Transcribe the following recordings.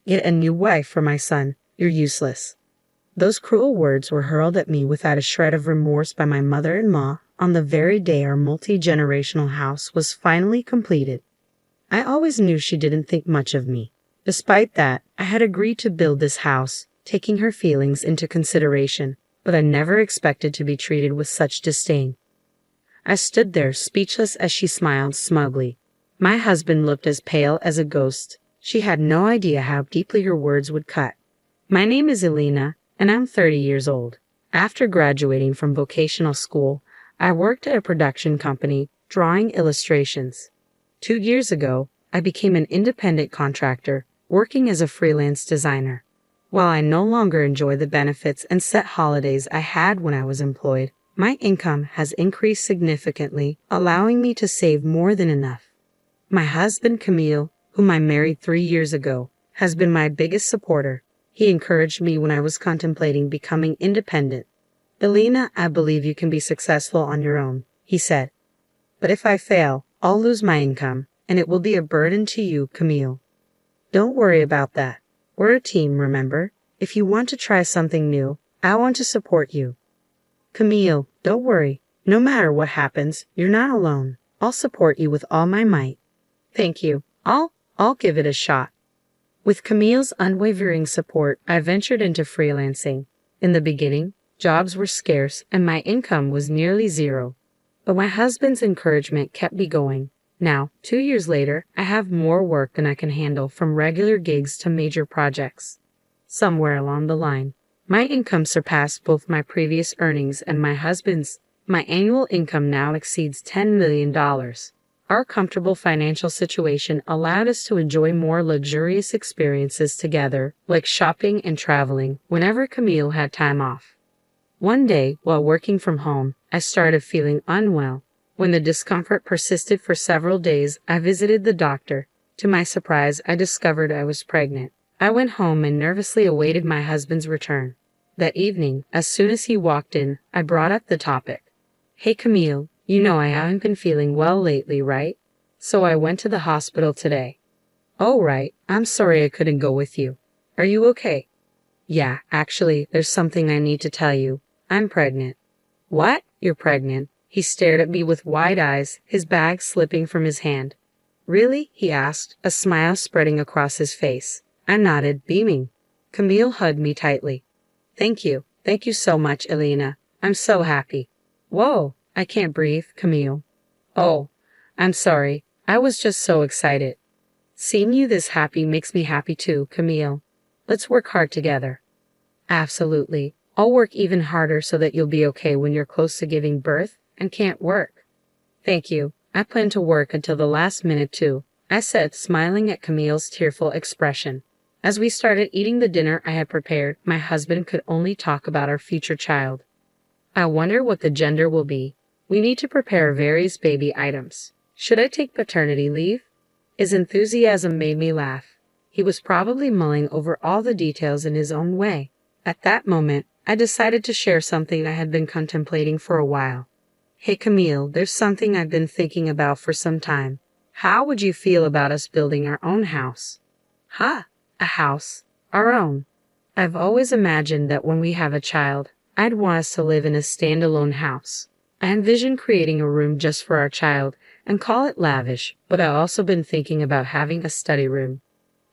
Get a new wife for my son. You're useless." Those cruel words were hurled at me without a shred of remorse by my mother-in-law on the very day our multi-generational house was finally completed. I always knew she didn't think much of me. Despite that, I had agreed to build this house, taking her feelings into consideration, but I never expected to be treated with such disdain. I stood there, speechless as she smiled smugly. My husband looked as pale as a ghost. She had no idea how deeply her words would cut. "My name is Elena, and I'm 30 years old. After graduating from vocational school, I worked at a production company, drawing illustrations. 2 years ago, I became an independent contractor, working as a freelance designer. While I no longer enjoy the benefits and set holidays I had when I was employed, my income has increased significantly, allowing me to save more than enough. My husband, Camille, whom I married 3 years ago, has been my biggest supporter. He encouraged me when I was contemplating becoming independent. 'Elena, I believe you can be successful on your own,' he said. 'But if I fail, I'll lose my income, and it will be a burden to you, Camille. Don't worry about that. We're a team, remember? If you want to try something new, I want to support you. Camille, don't worry. No matter what happens, you're not alone. I'll support you with all my might.' 'Thank you. I'll give it a shot.' With Camille's unwavering support, I ventured into freelancing. In the beginning, jobs were scarce and my income was nearly zero. But my husband's encouragement kept me going. Now, 2 years later, I have more work than I can handle, from regular gigs to major projects. Somewhere along the line, my income surpassed both my previous earnings and my husband's. My annual income now exceeds $10 million. Our comfortable financial situation allowed us to enjoy more luxurious experiences together, like shopping and traveling, whenever Camille had time off. One day, while working from home, I started feeling unwell. When the discomfort persisted for several days, I visited the doctor. To my surprise, I discovered I was pregnant. I went home and nervously awaited my husband's return. That evening, as soon as he walked in, I brought up the topic. "Hey Camille, you know I haven't been feeling well lately, right? So I went to the hospital today." "Oh right, I'm sorry I couldn't go with you. Are you okay?" "Yeah, actually, there's something I need to tell you. I'm pregnant." "What? You're pregnant?" He stared at me with wide eyes, his bag slipping from his hand. "Really?" he asked, a smile spreading across his face. I nodded, beaming. Camille hugged me tightly. Thank you so much, Elena. I'm so happy." "Whoa, I can't breathe, Camille." "Oh, I'm sorry. I was just so excited." "Seeing you this happy makes me happy too, Camille. Let's work hard together." "Absolutely. I'll work even harder so that you'll be okay when you're close to giving birth and can't work." "Thank you. I plan to work until the last minute too," I said, smiling at Camille's tearful expression. As we started eating the dinner I had prepared, my husband could only talk about our future child. "I wonder what the gender will be. We need to prepare various baby items. Should I take paternity leave?" His enthusiasm made me laugh. He was probably mulling over all the details in his own way. At that moment, I decided to share something I had been contemplating for a while. "Hey Camille, there's something I've been thinking about for some time. How would you feel about us building our own house?" "Huh? A house? Our own?" "I've always imagined that when we have a child, I'd want us to live in a standalone house. I envision creating a room just for our child and call it lavish, but I've also been thinking about having a study room."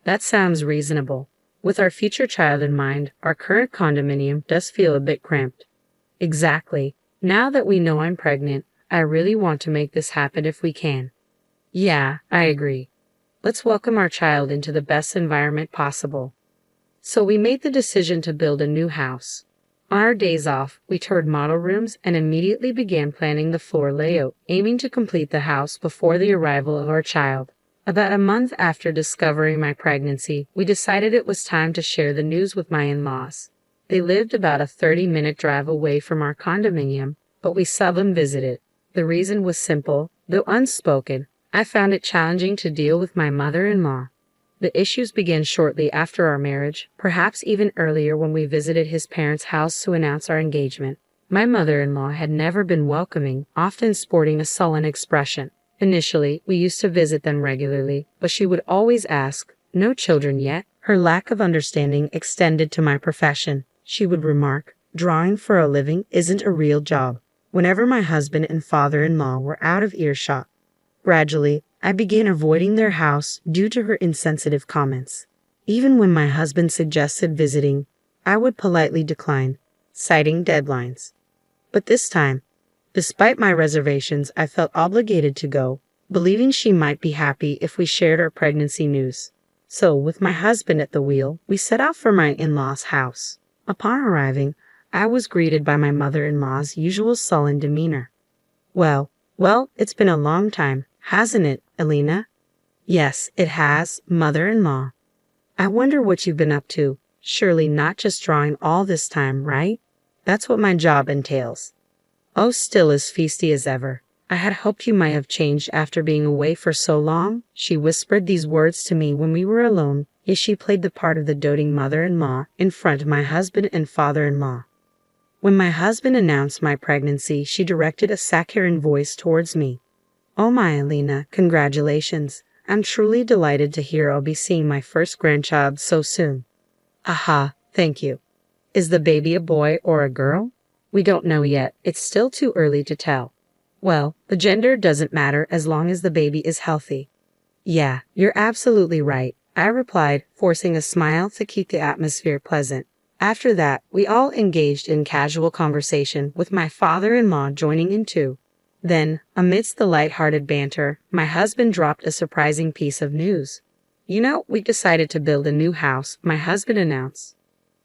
"That sounds reasonable. With our future child in mind, our current condominium does feel a bit cramped." "Exactly. Now that we know I'm pregnant, I really want to make this happen if we can." "Yeah, I agree. Let's welcome our child into the best environment possible." So we made the decision to build a new house. On our days off, we toured model rooms and immediately began planning the floor layout, aiming to complete the house before the arrival of our child. About a month after discovering my pregnancy, we decided it was time to share the news with my in-laws. They lived about a 30-minute drive away from our condominium, but we seldom visited. The reason was simple, though unspoken. I found it challenging to deal with my mother-in-law. The issues began shortly after our marriage, perhaps even earlier when we visited his parents' house to announce our engagement. My mother-in-law had never been welcoming, often sporting a sullen expression. Initially, we used to visit them regularly, but she would always ask, "No children yet?" Her lack of understanding extended to my profession. She would remark, "Drawing for a living isn't a real job," whenever my husband and father-in-law were out of earshot. Gradually, I began avoiding their house due to her insensitive comments. Even when my husband suggested visiting, I would politely decline, citing deadlines. But this time, despite my reservations, I felt obligated to go, believing she might be happy if we shared our pregnancy news. So, with my husband at the wheel, we set out for my in-laws' house. Upon arriving, I was greeted by my mother-in-law's usual sullen demeanor. Well, it's been a long time, hasn't it, Elena?" "Yes, it has, mother-in-law." "I wonder what you've been up to. Surely not just drawing all this time, right?" "That's what my job entails." "Oh, still as feisty as ever. I had hoped you might have changed after being away for so long." She whispered these words to me when we were alone, yet she played the part of the doting mother-in-law in front of my husband and father-in-law. When my husband announced my pregnancy, she directed a saccharine voice towards me. "Oh my Elena, congratulations. I'm truly delighted to hear I'll be seeing my first grandchild so soon." "Aha, thank you. Is the baby a boy or a girl?" "We don't know yet. It's still too early to tell." "Well, the gender doesn't matter as long as the baby is healthy." "Yeah, you're absolutely right," I replied, forcing a smile to keep the atmosphere pleasant. After that, we all engaged in casual conversation, with my father-in-law joining in too. Then, amidst the light-hearted banter, my husband dropped a surprising piece of news. "You know, we've decided to build a new house," my husband announced.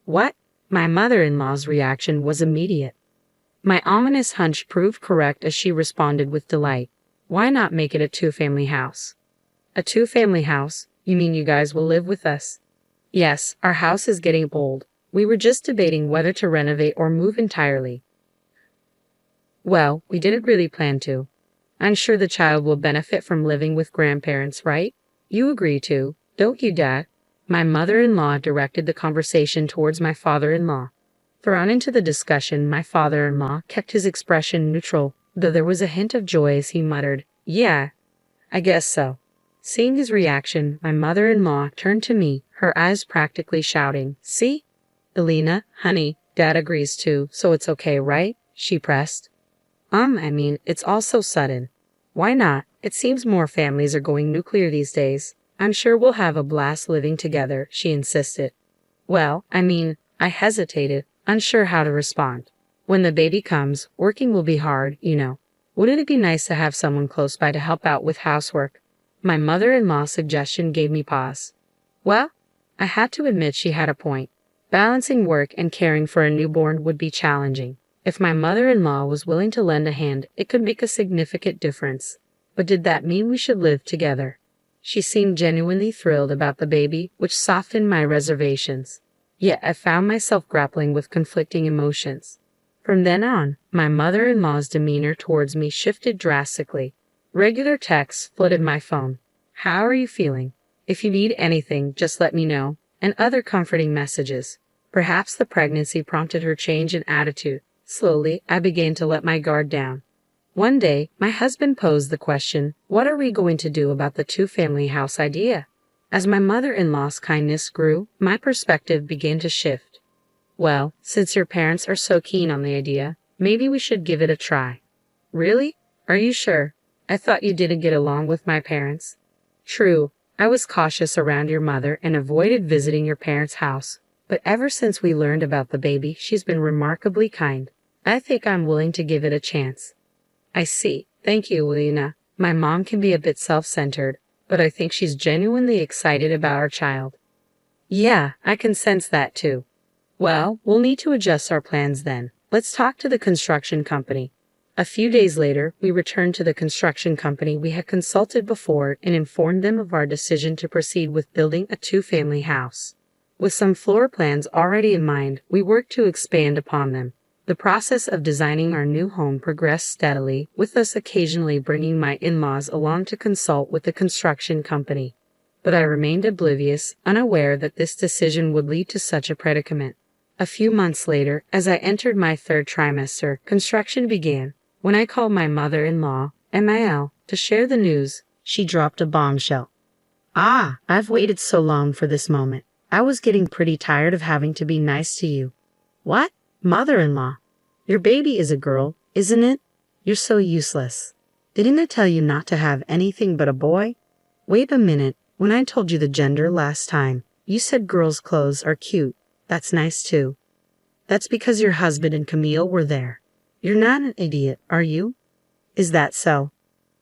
"What?" My mother-in-law's reaction was immediate. My ominous hunch proved correct as she responded with delight. "Why not make it a two-family house?" "A two-family house? You mean you guys will live with us?" "Yes, our house is getting old. We were just debating whether to renovate or move entirely." "Well, we didn't really plan to. I'm sure the child will benefit from living with grandparents, right? You agree too, don't you, Dad?" My mother-in-law directed the conversation towards my father-in-law. Thrown into the discussion, my father-in-law kept his expression neutral, though there was a hint of joy as he muttered, "Yeah, I guess so." Seeing his reaction, my mother-in-law turned to me, her eyes practically shouting, "See? Elena, honey, Dad agrees too, so it's okay, right?" she pressed. It's all so sudden." "Why not? It seems more families are going nuclear these days. I'm sure we'll have a blast living together," she insisted. I hesitated, unsure how to respond. "When the baby comes, working will be hard, you know. Wouldn't it be nice to have someone close by to help out with housework?" My mother-in-law's suggestion gave me pause. Well, I had to admit she had a point. Balancing work and caring for a newborn would be challenging. If my mother-in-law was willing to lend a hand, it could make a significant difference. But did that mean we should live together? She seemed genuinely thrilled about the baby, which softened my reservations. Yet I found myself grappling with conflicting emotions. From then on, my mother-in-law's demeanor towards me shifted drastically. Regular texts flooded my phone. "How are you feeling? If you need anything, just let me know," and other comforting messages. Perhaps the pregnancy prompted her change in attitude. Slowly, I began to let my guard down. One day, my husband posed the question, "What are we going to do about the two-family house idea?" As my mother-in-law's kindness grew, my perspective began to shift. "Well, since your parents are so keen on the idea, maybe we should give it a try." "Really? Are you sure? I thought you didn't get along with my parents." "True, I was cautious around your mother and avoided visiting your parents' house. But ever since we learned about the baby, she's been remarkably kind. I think I'm willing to give it a chance." "I see. Thank you, Lena. My mom can be a bit self-centered, but I think she's genuinely excited about our child." "Yeah, I can sense that too." "Well, we'll need to adjust our plans then. Let's talk to the construction company." A few days later, we returned to the construction company we had consulted before and informed them of our decision to proceed with building a two-family house. With some floor plans already in mind, we worked to expand upon them. The process of designing our new home progressed steadily, with us occasionally bringing my in-laws along to consult with the construction company. But I remained oblivious, unaware that this decision would lead to such a predicament. A few months later, as I entered my third trimester, construction began. When I called my mother-in-law, Emmael, to share the news, she dropped a bombshell. "I've waited so long for this moment. I was getting pretty tired of having to be nice to you. What? Mother-in-law? Your baby is a girl, isn't it? You're so useless. Didn't I tell you not to have anything but a boy? Wait a minute, when I told you the gender last time, you said girls' clothes are cute. That's nice too. That's because your husband and Camille were there. You're not an idiot, are you? Is that so?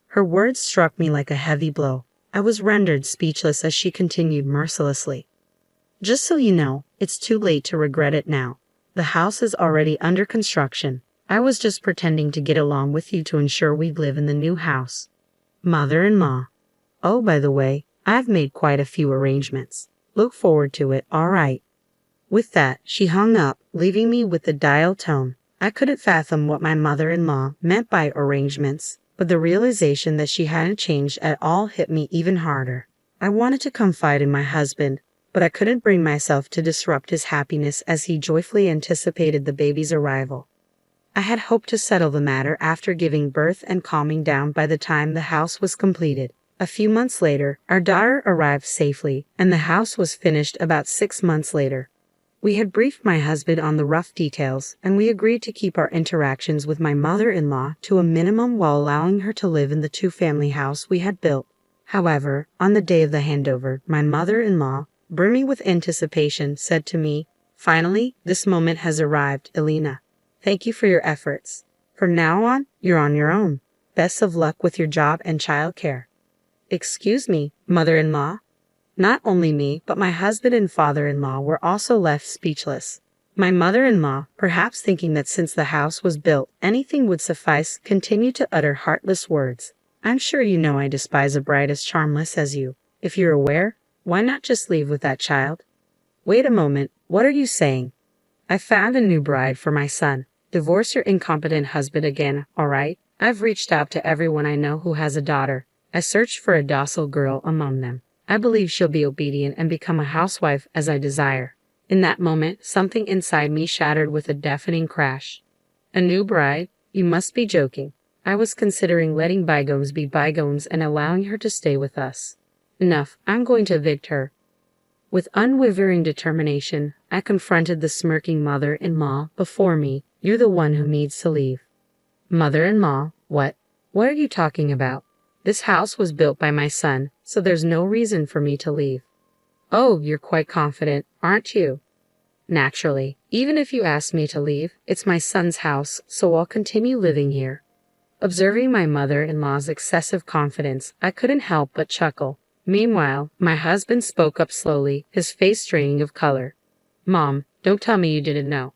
Her words struck me like a heavy blow. I was rendered speechless as she continued mercilessly. Just so you know, it's too late to regret it now. The house is already under construction. I was just pretending to get along with you to ensure we'd live in the new house. Mother-in-law. Oh, by the way, I've made quite a few arrangements. Look forward to it, all right. With that, she hung up, leaving me with the dial tone. I couldn't fathom what my mother-in-law meant by arrangements, but the realization that she hadn't changed at all hit me even harder. I wanted to confide in my husband, but I couldn't bring myself to disrupt his happiness as he joyfully anticipated the baby's arrival. I had hoped to settle the matter after giving birth and calming down by the time the house was completed. A few months later, our daughter arrived safely, and the house was finished about 6 months later. We had briefed my husband on the rough details, and we agreed to keep our interactions with my mother-in-law to a minimum while allowing her to live in the two-family house we had built. However, on the day of the handover, my mother-in-law, brimming with anticipation, said to me, "Finally, this moment has arrived, Elena. Thank you for your efforts. From now on, you're on your own. Best of luck with your job and childcare." Excuse me, mother-in-law? Not only me, but my husband and father-in-law were also left speechless. My mother-in-law, perhaps thinking that since the house was built, anything would suffice, continued to utter heartless words. "I'm sure you know I despise a bride as charmless as you. If you're aware, why not just leave with that child?" Wait a moment, what are you saying? I found a new bride for my son. Divorce your incompetent husband again, all right? I've reached out to everyone I know who has a daughter. I searched for a docile girl among them. I believe she'll be obedient and become a housewife as I desire. In that moment, something inside me shattered with a deafening crash. A new bride? You must be joking. I was considering letting bygones be bygones and allowing her to stay with us. Enough, I'm going to evict her. With unwavering determination, I confronted the smirking mother-in-law before me. You're the one who needs to leave. Mother-in-law, what? What are you talking about? This house was built by my son, so there's no reason for me to leave. Oh, you're quite confident, aren't you? Naturally, even if you ask me to leave, it's my son's house, so I'll continue living here. Observing my mother-in-law's excessive confidence, I couldn't help but chuckle. Meanwhile, my husband spoke up slowly, his face draining of color. Mom, don't tell me you didn't know.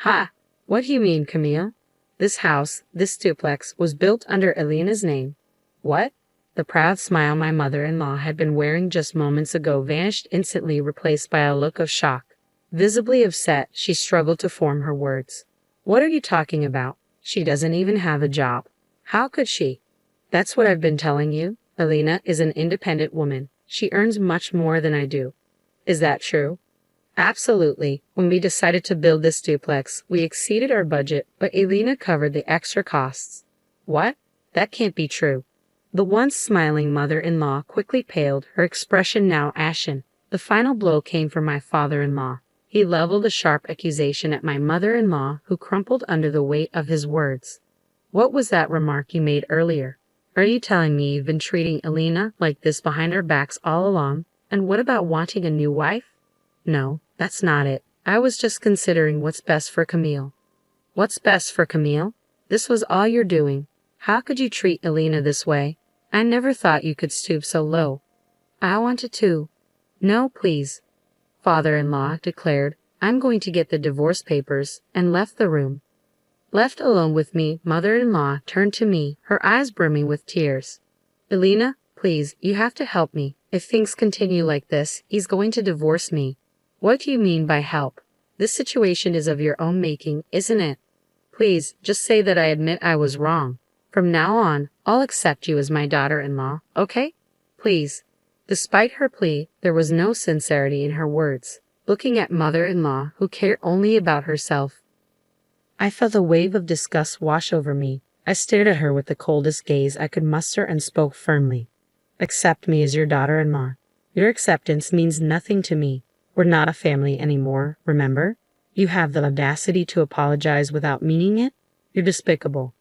Ha! What do you mean, Camille? This house, this duplex, was built under Elena's name. What? The proud smile my mother-in-law had been wearing just moments ago vanished instantly, replaced by a look of shock. Visibly upset, she struggled to form her words. What are you talking about? She doesn't even have a job. How could she? That's what I've been telling you. Elena is an independent woman. She earns much more than I do. Is that true? Absolutely. When we decided to build this duplex, we exceeded our budget, but Elena covered the extra costs. What? That can't be true. The once smiling mother-in-law quickly paled, her expression now ashen. The final blow came from my father-in-law. He leveled a sharp accusation at my mother-in-law, who crumpled under the weight of his words. What was that remark you made earlier? Are you telling me you've been treating Elena like this behind our backs all along? And what about wanting a new wife? No, that's not it. I was just considering what's best for Camille. What's best for Camille? This was all you're doing. How could you treat Elena this way? I never thought you could stoop so low. I wanted to. No, please. Father-in-law declared, I'm going to get the divorce papers, and left the room. Left alone with me, mother-in-law turned to me, her eyes brimming with tears. Elena, please, you have to help me. If things continue like this, he's going to divorce me. What do you mean by help? This situation is of your own making, isn't it? Please, just say that I admit I was wrong. From now on, I'll accept you as my daughter-in-law, okay? Please. Despite her plea, there was no sincerity in her words. Looking at mother-in-law, who cared only about herself, I felt a wave of disgust wash over me. I stared at her with the coldest gaze I could muster and spoke firmly. Accept me as your daughter-in-law. Your acceptance means nothing to me. We're not a family anymore, remember? You have the audacity to apologize without meaning it? You're despicable.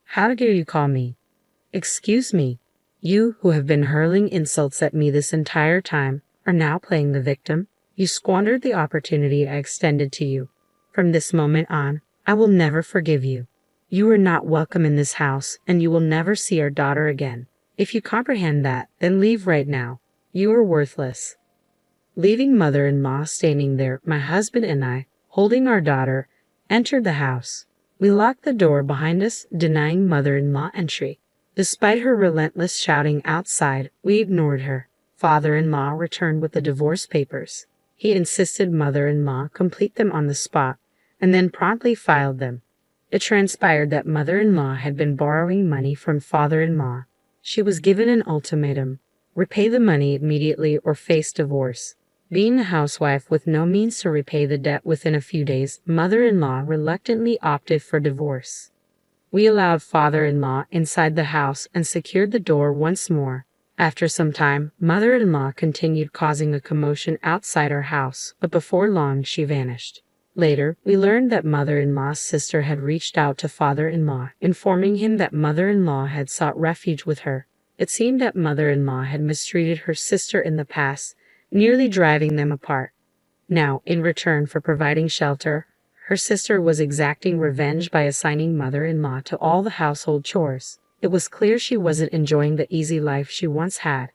How dare you call me? Excuse me. You, who have been hurling insults at me this entire time, are now playing the victim. You squandered the opportunity I extended to you. From this moment on, I will never forgive you. You are not welcome in this house, and you will never see our daughter again. If you comprehend that, then leave right now. You are worthless. Leaving mother-in-law standing there, my husband and I, holding our daughter, entered the house. We locked the door behind us, denying mother-in-law entry. Despite her relentless shouting outside, we ignored her. Father-in-law returned with the divorce papers. He insisted mother-in-law complete them on the spot, and then promptly filed them. It transpired that mother-in-law had been borrowing money from father-in-law. She was given an ultimatum: repay the money immediately or face divorce. Being a housewife with no means to repay the debt within a few days, mother-in-law reluctantly opted for divorce. We allowed father-in-law inside the house and secured the door once more. After some time, mother-in-law continued causing a commotion outside our house, but before long she vanished. Later, we learned that mother-in-law's sister had reached out to father-in-law, informing him that mother-in-law had sought refuge with her. It seemed that mother-in-law had mistreated her sister in the past, nearly driving them apart. Now, in return for providing shelter, her sister was exacting revenge by assigning mother-in-law to all the household chores. It was clear she wasn't enjoying the easy life she once had.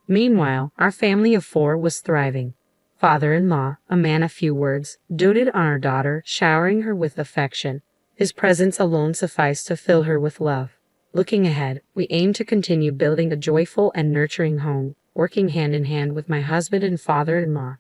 Meanwhile, our family of 4 was thriving. Father-in-law, a man of few words, doted on our daughter, showering her with affection. His presence alone sufficed to fill her with love. Looking ahead, we aim to continue building a joyful and nurturing home, working hand in hand with my husband and father-in-law.